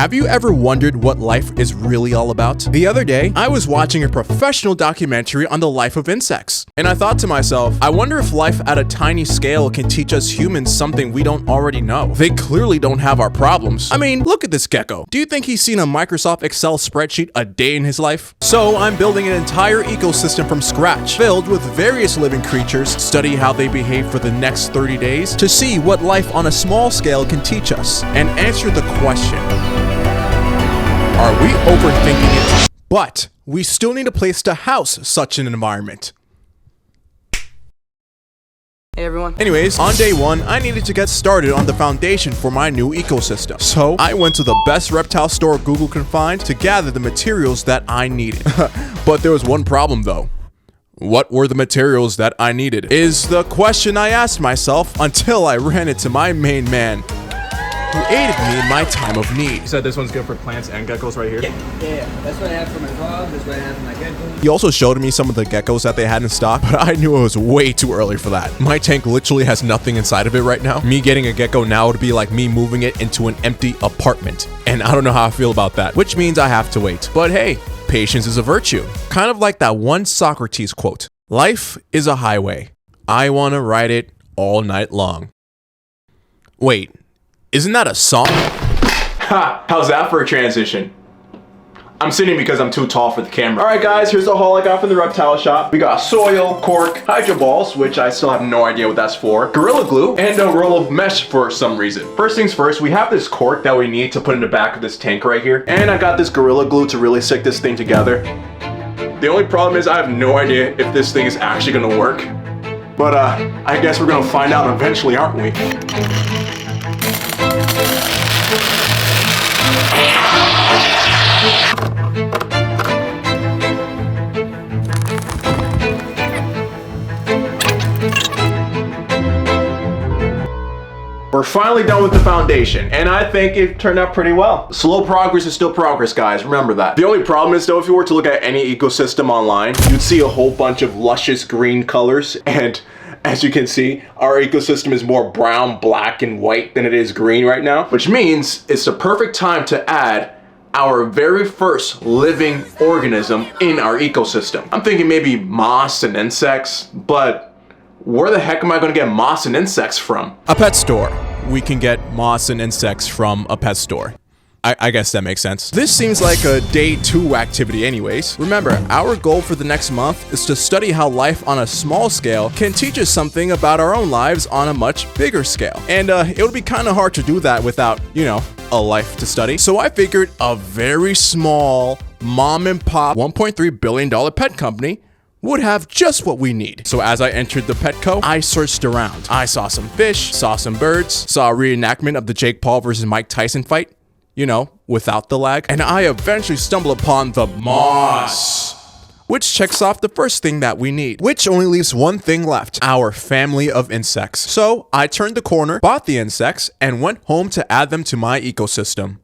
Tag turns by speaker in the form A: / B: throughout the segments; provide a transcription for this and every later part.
A: Have you ever wondered what life is really all about? The other day, I was watching a professional documentary on the life of insects, and I thought to myself, I wonder if life at a tiny scale can teach us humans something we don't already know. They clearly don't have our problems. I mean, look at this gecko. Do you think he's seen a Microsoft Excel spreadsheet a day in his life? So I'm building an entire ecosystem from scratch, filled with various living creatures, study how they behave for the next 30 days, to see what life on a small scale can teach us, and answer the question, are we overthinking it? But we still need a place to house such an environment.
B: Hey everyone.
A: Anyways, on day one, I needed to get started on the foundation for my new ecosystem. So I went to the best reptile store Google can find to gather the materials that I needed. But there was one problem though. What were the materials that I needed? Is the question I asked myself until I ran into my main man, who aided me in my time of need. You said this one's good for plants and geckos right here?
B: Yeah. That's what I have for my frog, that's what I have for my geckos.
A: He also showed me some of the geckos that they had in stock, but I knew it was way too early for that. My tank literally has nothing inside of it right now. Me getting a gecko now would be like me moving it into an empty apartment. And I don't know how I feel about that, which means I have to wait. But hey, patience is a virtue. Kind of like that one Socrates quote. Life is a highway. I want to ride it all night long. Wait. Isn't that a song? Ha! How's that for a transition? I'm sitting because I'm too tall for the camera. Alright guys, here's the haul I got from the reptile shop. We got soil, cork, hydro balls, which I still have no idea what that's for, Gorilla Glue, and a roll of mesh for some reason. First things first, we have this cork that we need to put in the back of this tank right here. And I got this Gorilla Glue to really stick this thing together. The only problem is I have no idea if this thing is actually gonna work. But I guess we're gonna find out eventually, aren't we? We're finally done with the foundation, and I think it turned out pretty well. Slow progress is still progress, guys. Remember that. The only problem is, though, if you were to look at any ecosystem online, you'd see a whole bunch of luscious green colors, and as you can see, our ecosystem is more brown, black, and white than it is green right now, which means it's the perfect time to add our very first living organism in our ecosystem. I'm thinking maybe moss and insects, but where the heck am I gonna get moss and insects from? A pet store. We can get moss and insects from a pet store. I guess that makes sense. This seems like a day 2 activity anyways. Remember, our goal for the next month is to study how life on a small scale can teach us something about our own lives on a much bigger scale. And it would be kind of hard to do that without, you know, a life to study. So I figured a very small mom and pop $1.3 billion pet company would have just what we need. So as I entered the Petco, I searched around. I saw some fish, saw some birds, saw a reenactment of the Jake Paul versus Mike Tyson fight, you know, without the lag. And I eventually stumbled upon the moss, which checks off the first thing that we need, which only leaves one thing left, our family of insects. So I turned the corner, bought the insects, and went home to add them to my ecosystem.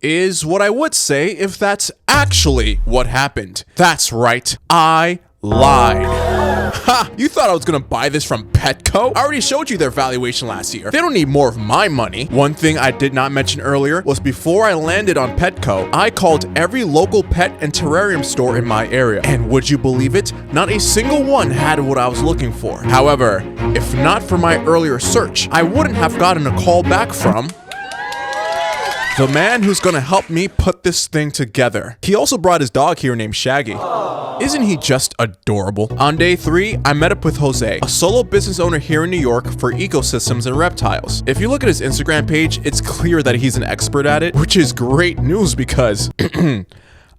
A: Is what I would say if that's actually what happened. That's right, I lied. Ha! You thought I was gonna buy this from Petco? I already showed you their valuation last year. They don't need more of my money. One thing I did not mention earlier was before I landed on Petco, I called every local pet and terrarium store in my area. And would you believe it? Not a single one had what I was looking for. However, if not for my earlier search, I wouldn't have gotten a call back from the man who's gonna help me put this thing together. He also brought his dog here named Shaggy. Isn't he just adorable? On day 3, I met up with Jose, a solo business owner here in New York for ecosystems and reptiles. If you look at his Instagram page, it's clear that he's an expert at it, which is great news because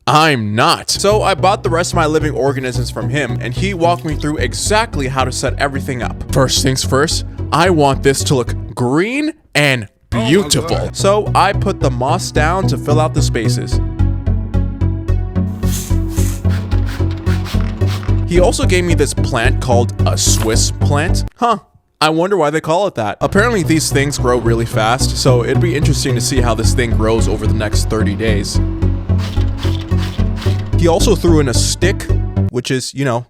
A: I'm not. So I bought the rest of my living organisms from him, and he walked me through exactly how to set everything up. First things first, I want this to look green and beautiful. So I put the moss down to fill out the spaces. He also gave me this plant called a Swiss plant. Huh. I wonder why they call it that. Apparently these things grow really fast, so it'd be interesting to see how this thing grows over the next 30 days. He also threw in a stick, which is, you know,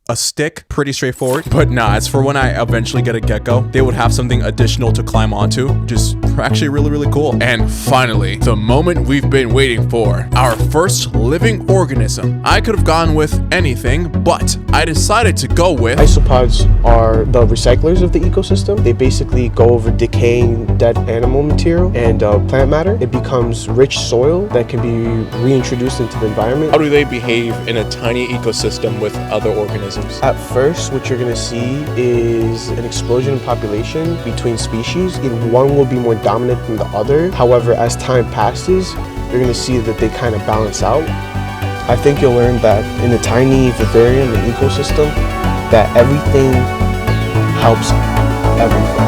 C: a stick, pretty straightforward. But nah, as for when I eventually get a gecko, they would have something additional to climb onto, which is actually really cool. And finally, the moment we've been waiting for, our first living organism. I could have gone with anything, but I decided to go with
D: Isopods are the recyclers of the ecosystem. They basically go over decaying dead animal material and plant matter. It becomes rich soil that can be reintroduced into the environment.
C: how do they behave in a tiny ecosystem with other organisms?
D: At first, what you're going to see is an explosion in population between species. One will be more dominant than the other. However, as time passes, you're going to see that they kind of balance out. I think you'll learn that in a tiny vivarium and ecosystem, that everything helps everything.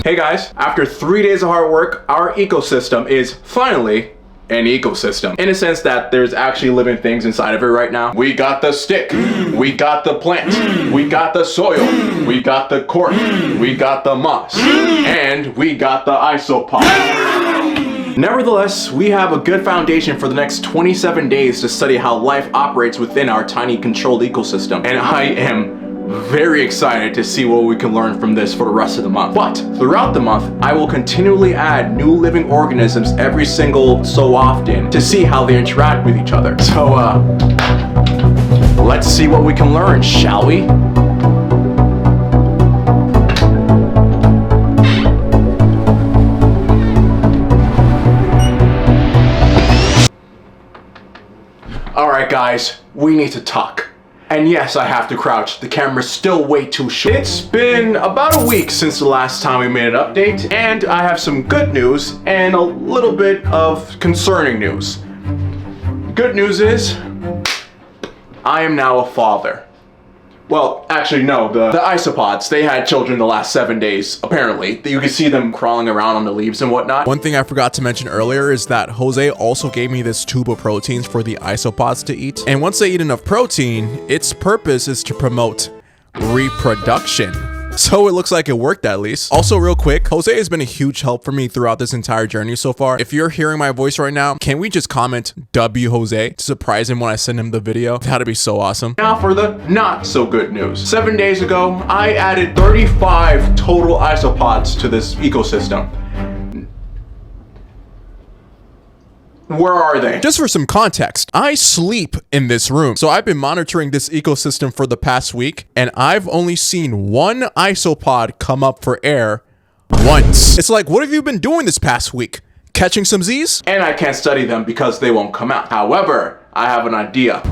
A: Hey guys, after 3 days of hard work, our ecosystem is finally an ecosystem. In a sense that there's actually living things inside of it right now. We got the stick, we got the plant, we got the soil, we got the cork, we got the moss, and we got the isopod. Nevertheless, we have a good foundation for the next 27 days to study how life operates within our tiny controlled ecosystem. And I am very excited to see what we can learn from this for the rest of the month. But throughout the month, I will continually add new living organisms every single so often to see how they interact with each other. So, let's see what we can learn, shall we? Alright guys, we need to talk. And yes, I have to crouch. The camera's still way too short. It's been about a week since the last time we made an update, and I have some good news and a little bit of concerning news. Good news is, I am now a father. Well, actually no, the Isopods, they had children the last 7 days, apparently. You can see them crawling around on the leaves and whatnot.
C: One thing I forgot to mention earlier is that Jose also gave me this tube of proteins for the isopods to eat. And once they eat enough protein, its purpose is to promote reproduction. So it looks like it worked at least. Also real quick, Jose has been a huge help for me throughout this entire journey so far. If you're hearing my voice right now, can we just comment W Jose to surprise him when I send him the video? That'd be so awesome.
A: Now for the not so good news. 7 days ago, I added 35 total isopods to this ecosystem. Where are they?
C: Just for some context, I sleep in this room. So I've been monitoring this ecosystem for the past week, and I've only seen one isopod come up for air once. It's like, what have you been doing this past week? Catching some Z's?
A: And I can't study them because they won't come out. However, I have an idea.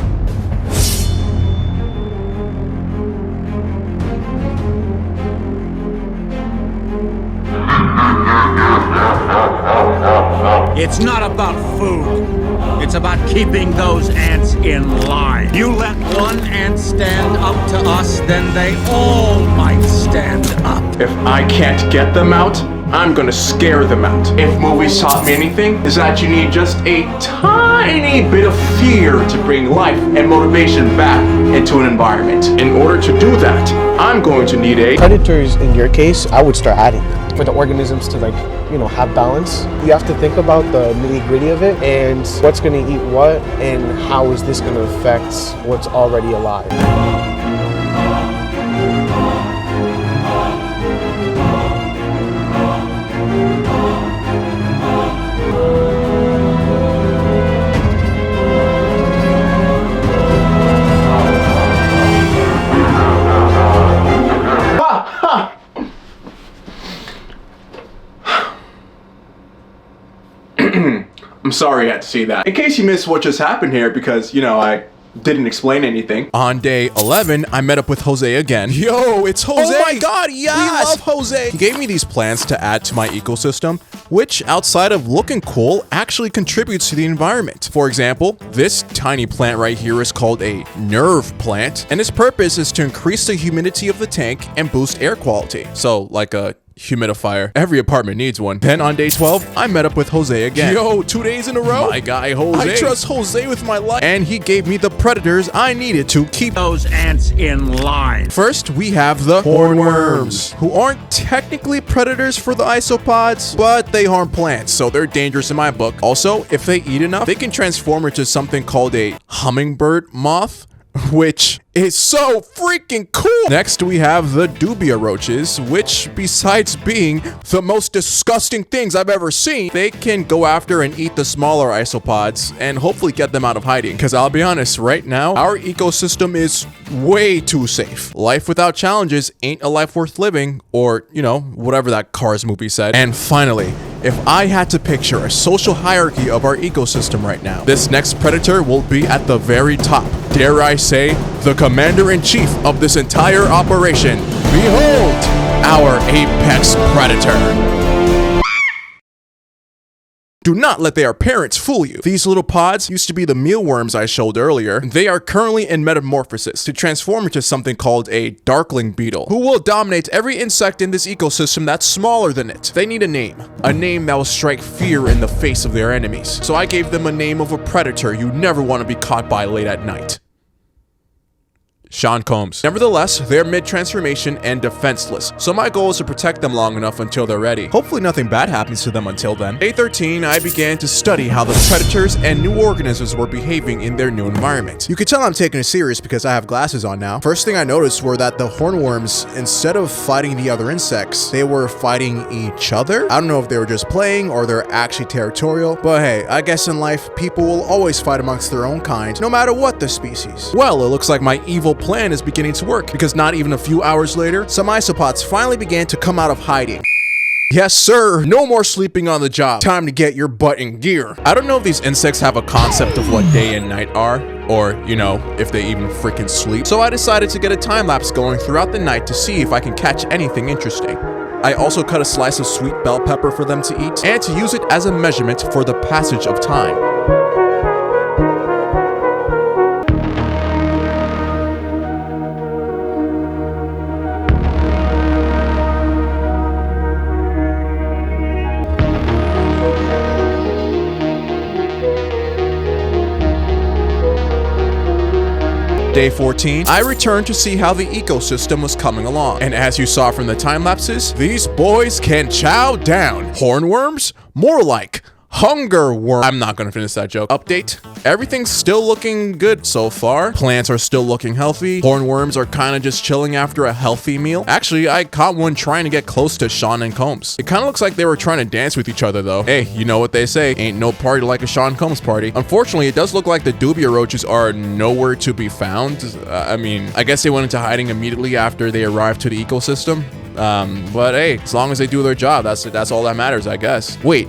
E: It's not about food. It's about keeping those ants in line. You let one ant stand up to us, then they all might stand up.
A: If I can't get them out, I'm gonna scare them out. If movies taught me anything, is that you need just a tiny bit of fear to bring life and motivation back into an environment. In order to do that, I'm going to need a...
D: Predators, in your case, I would start adding them. For the organisms to have balance, you have to think about the nitty-gritty of it and what's going to eat what and how is this going to affect what's already alive.
A: I'm sorry you had to see that. In case you missed what just happened here, because, I didn't explain anything.
C: On day 11, I met up with Jose again. Yo, it's Jose! Oh my god, yes! We love Jose! He gave me these plants to add to my ecosystem, which, outside of looking cool, actually contributes to the environment. For example, this tiny plant right here is called a nerve plant, and its purpose is to increase the humidity of the tank and boost air quality. So, like a humidifier. Every apartment needs one. Then on day 12, I met up with Jose again. Yo, 2 days in a row? My guy Jose. I trust Jose with my life. And he gave me the predators I needed to keep
E: Those ants in line.
C: First, we have the hornworms, who aren't technically predators for the isopods, but they harm plants, so they're dangerous in my book. Also, if they eat enough, they can transform into something called a hummingbird moth, which is so freaking cool. Next, we have the dubia roaches, which besides being the most disgusting things I've ever seen, they can go after and eat the smaller isopods and hopefully get them out of hiding. Because I'll be honest, right now, our ecosystem is way too safe. Life without challenges ain't a life worth living, or, you know, whatever that Cars movie said. And finally, if I had to picture a social hierarchy of our ecosystem right now, this next predator will be at the very top. Dare I say, the commander-in-chief of this entire operation. Behold, our apex predator. Do not let their parents fool you. These little pods used to be the mealworms I showed earlier. They are currently in metamorphosis to transform into something called a Darkling Beetle, who will dominate every insect in this ecosystem that's smaller than it. They need a name that will strike fear in the face of their enemies. So I gave them a name of a predator you never want to be caught by late at night. Sean Combs. Nevertheless, they're mid-transformation and defenseless, so my goal is to protect them long enough until they're ready. Hopefully nothing bad happens to them until then. Day 13, I began to study how the predators and new organisms were behaving in their new environment. You can tell I'm taking it serious because I have glasses on now. First thing I noticed were that the hornworms, instead of fighting the other insects, they were fighting each other. I don't know if they were just playing or they're actually territorial, but hey, I guess in life, people will always fight amongst their own kind, no matter what the species. Well, it looks like my evil plan is beginning to work, because not even a few hours later, some isopods finally began to come out of hiding. Yes, sir. No more sleeping on the job. Time to get your butt in gear. I don't know if these insects have a concept of what day and night are, or, you know, if they even freaking sleep. So I decided to get a time lapse going throughout the night to see if I can catch anything interesting. I also cut a slice of sweet bell pepper for them to eat, and to use it as a measurement for the passage of time. Day 14, I returned to see how the ecosystem was coming along. And as you saw from the time lapses, these boys can chow down. Hornworms? More like hunger worm. I'm not gonna finish that joke. Update. Everything's still looking good so far. Plants are still looking healthy. Hornworms are kind of just chilling after a healthy meal. Actually, I caught one trying to get close to Sean and Combs. It kind of looks like they were trying to dance with each other though. Hey, you know what they say, ain't no party like a Sean Combs party. Unfortunately, it does look like the dubia roaches are nowhere to be found. I mean, I guess they went into hiding immediately after they arrived to the ecosystem. But hey, as long as they do their job, that's all that matters, I guess. Wait,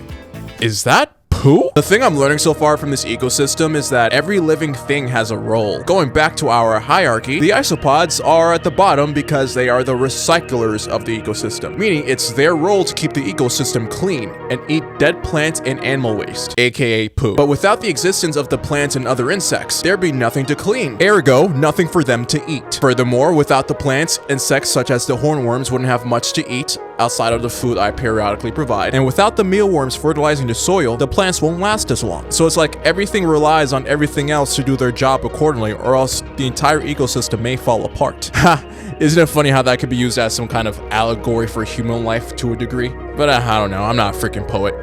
C: is that poo? The thing I'm learning so far from this ecosystem is that every living thing has a role. Going back to our hierarchy, the isopods are at the bottom because they are the recyclers of the ecosystem, meaning it's their role to keep the ecosystem clean and eat dead plant and animal waste, aka poo. But without the existence of the plants and other insects, there'd be nothing to clean, ergo nothing for them to eat. Furthermore, without the plants, insects such as the hornworms wouldn't have much to eat outside of the food I periodically provide. And without the mealworms fertilizing the soil, the plants won't last as long. So it's like everything relies on everything else to do their job accordingly, or else the entire ecosystem may fall apart. Ha! Isn't it funny how that could be used as some kind of allegory for human life to a degree? But I don't know, I'm not a freaking poet.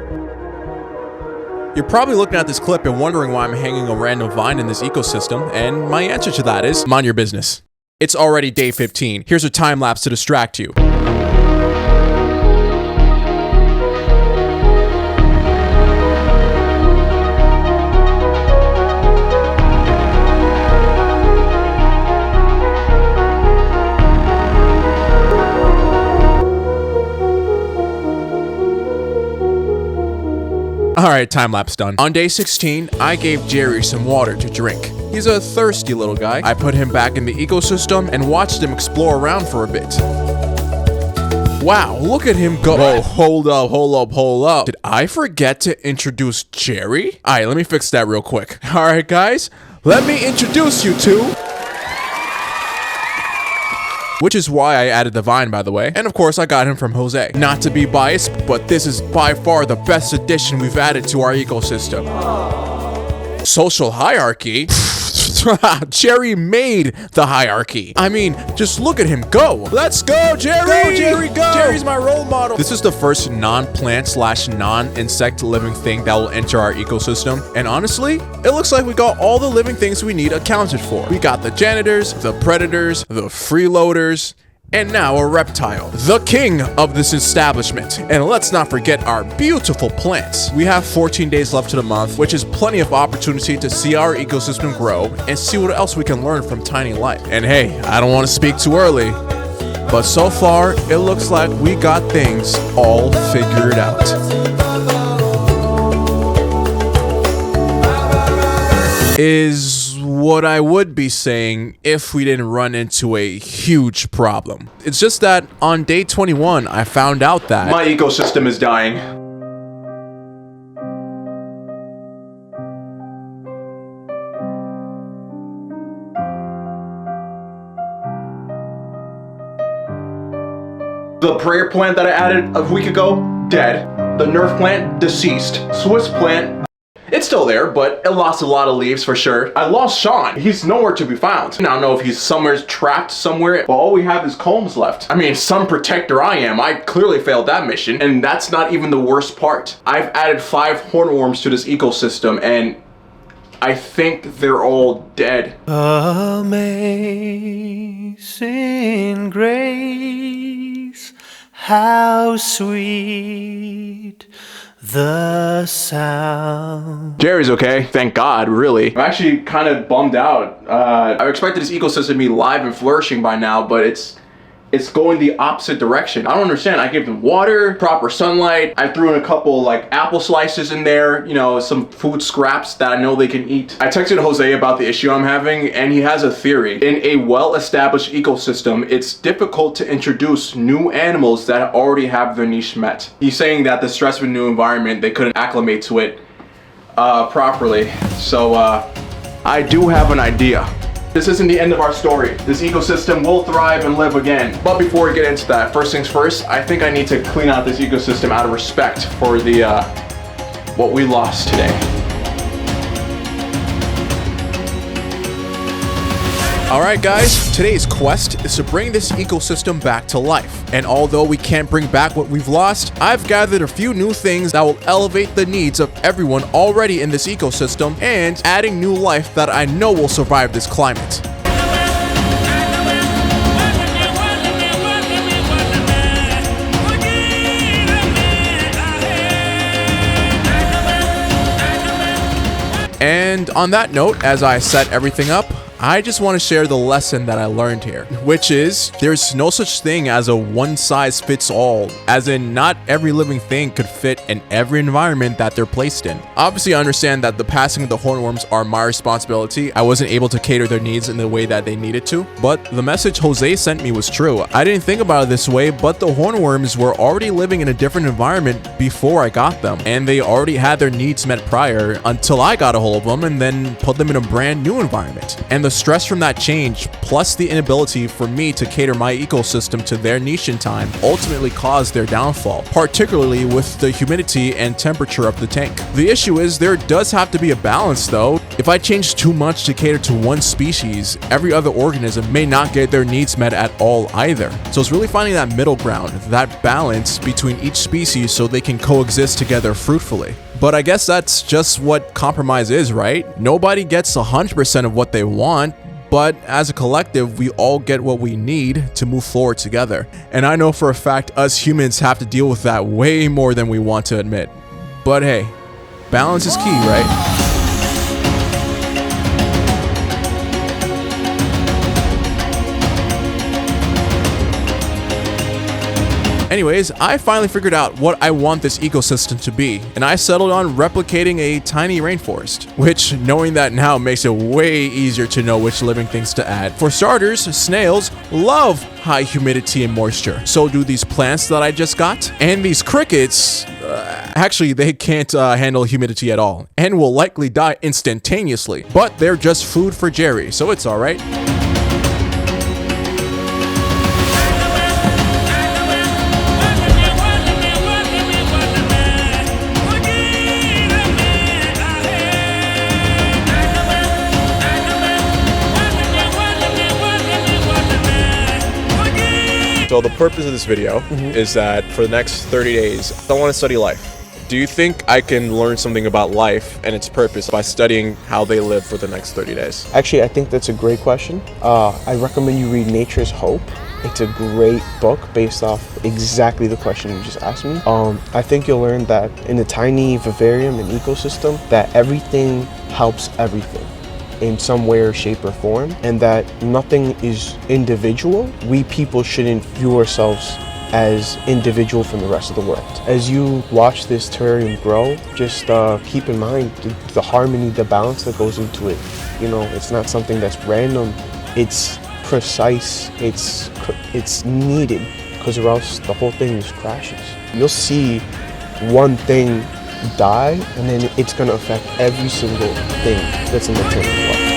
C: You're probably looking at this clip and wondering why I'm hanging a random vine in this ecosystem, and my answer to that is, mind your business. It's already day 15. Here's a time lapse to distract you. Alright, time lapse done. On day 16, I gave Jerry some water to drink. He's a thirsty little guy. I put him back in the ecosystem and watched him explore around for a bit. Wow, look at him go. Whoa, hold up. Did I forget to introduce Jerry? Alright, let me fix that real quick. Alright guys, let me introduce you to which is why I added the vine, by the way. And of course, I got him from Jose. Not to be biased, but this is by far the best addition we've added to our ecosystem. Social hierarchy? Jerry made the hierarchy. I mean, just look at him go. Let's go, Jerry! Go, Jerry, go! Jerry's my role model. This is the first non-plant slash non-insect living thing that will enter our ecosystem. And honestly, it looks like we got all the living things we need accounted for. We got the janitors, the predators, the freeloaders, and now a reptile, the king of this establishment. And let's not forget our beautiful plants. We have 14 days left to the month, which is plenty of opportunity to see our ecosystem grow and see what else we can learn from tiny life. And hey, I don't want to speak too early, but so far, it looks like we got things all figured out. Is what I would be saying if we didn't run into a huge problem. It's just that on day 21, I found out that
A: my ecosystem is dying. The prayer plant that I added a week ago, dead. The nerf plant, deceased. Swiss plant, it's still there, but it lost a lot of leaves for sure. I lost Sean. He's nowhere to be found. I don't know if he's somewhere trapped somewhere, but all we have is combs left. I mean, sun protector I am. I clearly failed that mission, and that's not even the worst part. I've added 5 hornworms to this ecosystem, and I think they're all dead.
F: Amazing grace, how sweet the sound.
A: Jerry's okay, thank God, really. I'm actually kind of bummed out. I expected this ecosystem to be live and flourishing by now, but it's going the opposite direction. I don't understand. I gave them water, proper sunlight. I threw in a couple like apple slices in there, you know, some food scraps that I know they can eat. I texted Jose about the issue I'm having, and he has a theory. In a well-established ecosystem, it's difficult to introduce new animals that already have their niche met. He's saying that the stress of a new environment, they couldn't acclimate to it properly. So I do have an idea. This isn't the end of our story. This ecosystem will thrive and live again. But before we get into that, first things first, I think I need to clean out this ecosystem out of respect for the what we lost today.
C: Alright guys, today's quest is to bring this ecosystem back to life. And although we can't bring back what we've lost, I've gathered a few new things that will elevate the needs of everyone already in this ecosystem and adding new life that I know will survive this climate. And on that note, as I set everything up, I just want to share the lesson that I learned here, which is there's no such thing as a one-size-fits-all, as in not every living thing could fit in every environment that they're placed in. Obviously, I understand that the passing of the hornworms are my responsibility. I wasn't able to cater their needs in the way that they needed to, but the message Jose sent me was true. I didn't think about it this way, but the hornworms were already living in a different environment before I got them, and they already had their needs met prior until I got a hold of them and then put them in a brand new environment. And the stress from that change, plus the inability for me to cater my ecosystem to their niche in time, ultimately caused their downfall, particularly with the humidity and temperature of the tank. The issue is there does have to be a balance though. If I change too much to cater to one species, every other organism may not get their needs met at all either. So it's really finding that middle ground, that balance between each species so they can coexist together fruitfully. But I guess that's just what compromise is, right? Nobody gets 100% of what they want, but as a collective, we all get what we need to move forward together. And I know for a fact us humans have to deal with that way more than we want to admit. But hey, balance is key, right? Anyways, I finally figured out what I want this ecosystem to be, and I settled on replicating a tiny rainforest, which, knowing that now, makes it way easier to know which living things to add. For starters, snails love high humidity and moisture. So do these plants that I just got, and these crickets, actually they can't handle humidity at all, and will likely die instantaneously, but they're just food for Jerry, so it's alright. So the purpose of this video is that for the next 30 days, I want to study life. Do you think I can learn something about life and its purpose by studying how they live for the next 30 days?
D: Actually, I think that's a great question. I recommend you read Nature's Hope. It's a great book based off exactly the question you just asked me. I think you'll learn that in a tiny vivarium and ecosystem, that everything helps everything in some way or shape or form, and that nothing is individual. We people shouldn't view ourselves as individual from the rest of the world. As you watch this terrarium grow, just keep in mind the harmony, the balance that goes into it. You know, it's not something that's random. It's precise. It's needed, because or else the whole thing just crashes. You'll see one thing die, and then it's gonna affect every single thing that's in the tank as well.